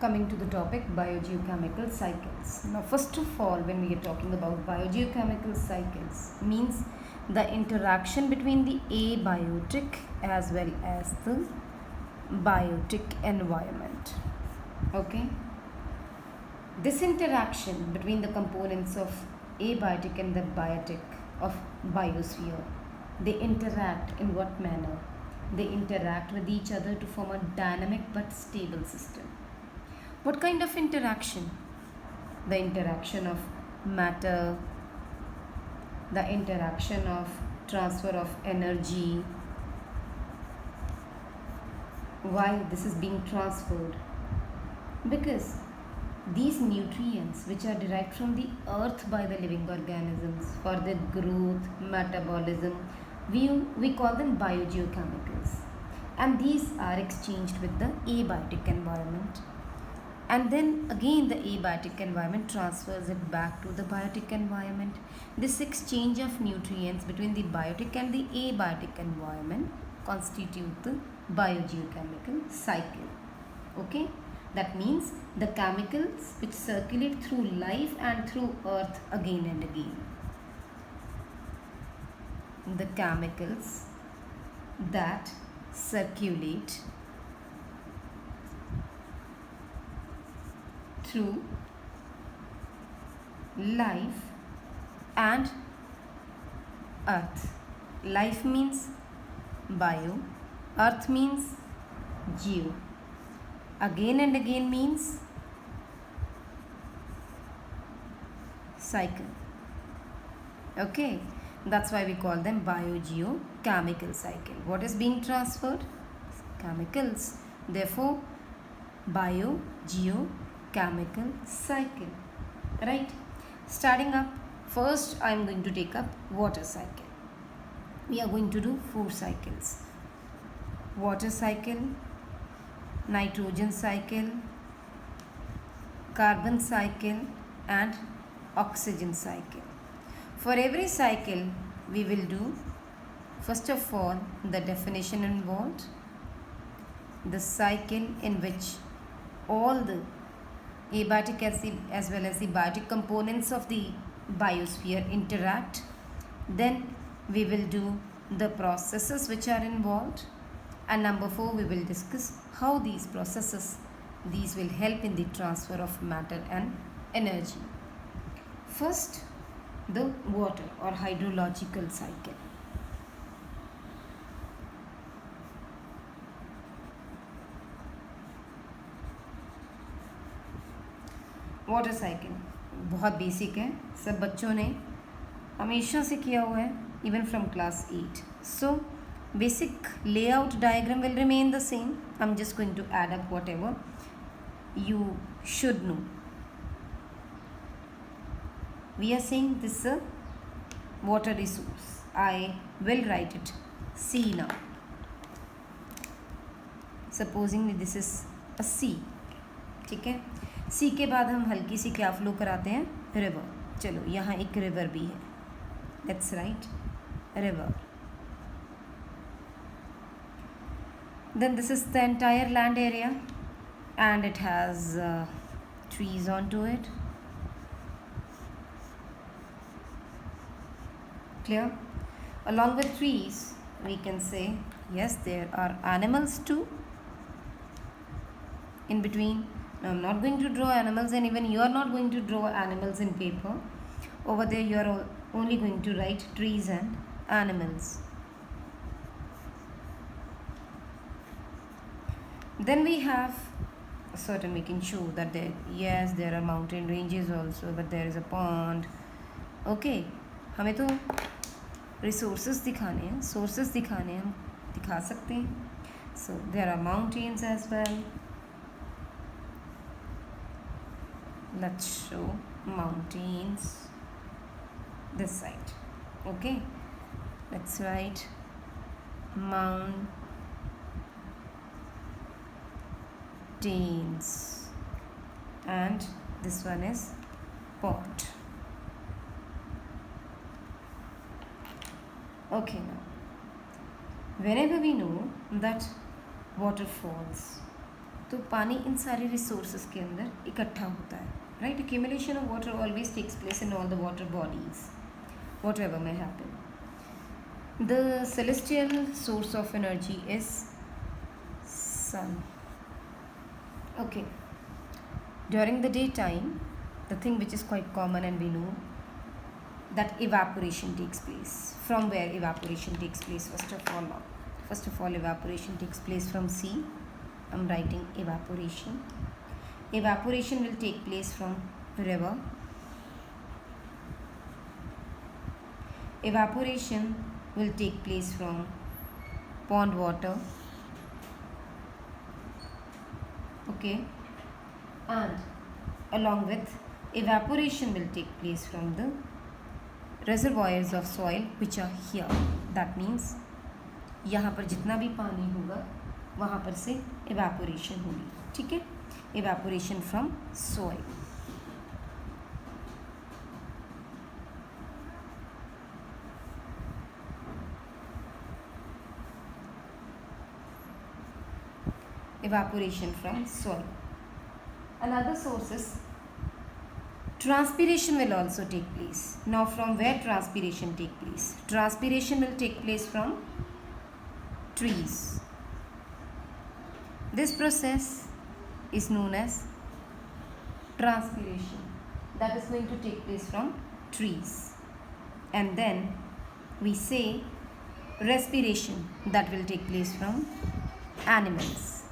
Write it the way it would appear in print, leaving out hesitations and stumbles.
coming to the topic biogeochemical cycles. Now, first of all, when we are talking about biogeochemical cycles, means the interaction between the abiotic as well as the biotic environment. Okay, this interaction between the components of abiotic and the biotic of biosphere, they interact in what manner? They interact with each other to form a dynamic but stable system. What kind of interaction? The interaction of matter, the interaction of transfer of energy. Why this is being transferred? Because these nutrients which are derived from the earth by the living organisms for their growth, metabolism, we call them biogeochemicals, and these are exchanged with the abiotic environment, and then again the abiotic environment transfers it back to the biotic environment. This exchange of nutrients between the biotic and the abiotic environment constitute the biogeochemical cycle. Okay, that means the chemicals which circulate through life and through earth again and again. The chemicals that circulate through life and earth. Life means bio, earth means geo. Again and again means cycle. Okay, that's why we call them biogeochemical cycle. What is being transferred? Chemicals. Therefore, biogeochemical cycle. Right? Starting up, first I am going to take up water cycle. We are going to do 4 cycles. Water cycle, nitrogen cycle, carbon cycle, and oxygen cycle. For every cycle, we will do first of all the definition involved, the cycle in which all the abiotic as well as the biotic components of the biosphere interact. Then we will do the processes which are involved, and number 4 we will discuss how these processes will help in the transfer of matter and energy. First, the water or hydrological cycle. Water cycle बहुत basic है, सब बच्चों ने हमेशा से किया हुआ है, even from class 8. So basic layout diagram will remain the same. I'm just going to add up whatever you should know. We are saying this is a water resource. I will write it C now. Supposing this is a sea. ठीक है, सी के बाद हम हल्की सी क्या flow कराते हैं? River. चलो यहाँ एक रिवर भी है. Let's write river. Then this is the entire land area and it has trees onto it. Clear? Along with trees, we can say yes, there are animals too in between. Now I'm not going to draw animals, and even you are not going to draw animals in paper. Over there you are only going to write trees and animals. Then we have certain, we can show that there are mountain ranges also, but there is a pond. Okay, हमें तो resources दिखाने हैं, sources दिखाने हैं, हम दिखा सकते हैं. So there are mountains as well. Let's show mountains this side. Okay, let's write mountains, and this one is pond. Okay, now whenever we know that waterfalls, तो पानी इन सारे रिसोर्सेज के अंदर इकट्ठा होता है, right. Accumulation of water always takes place in all the water bodies, whatever may happen. The celestial source of energy is sun. Okay. During the daytime, the thing which is quite common and we know that evaporation takes place. From where evaporation takes place? First of all, evaporation takes place from sea. I'm writing evaporation. Evaporation will take place from river. Evaporation will take place from pond water. Okay. And along with evaporation will take place from the reservoirs of soil which are here. That means यहाँ पर जितना भी पानी होगा वहाँ पर से evaporation होगी, ठीक है. Evaporation from soil. Evaporation from soil. Another source is transpiration will also take place. Now from where transpiration take place? Transpiration will take place from trees. This process is known as transpiration. That is going to take place from trees. And then we say respiration, that will take place from animals.